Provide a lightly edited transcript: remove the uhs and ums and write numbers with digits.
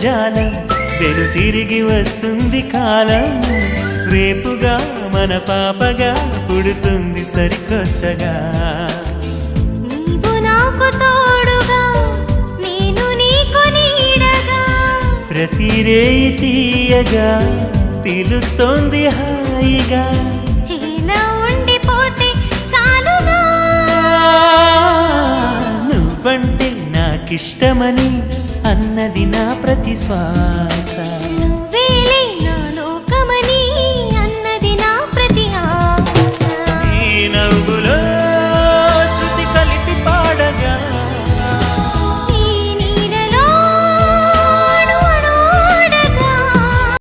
జాలం వెను తిరిగి వస్తుంది కాలం రేపుగా మన పాపగా పుడుతుంది సరికొత్తగా నీవు నాకు తోడుగా నేను నీకు నీడగా ప్రతి రేయి తీయగా పిలుస్తోంది హాయిగా ఇలా ఉండిపోతే చాలుగా నువ్వంటే నాకిష్టమని అన్నది నా ప్రతి శ్వాస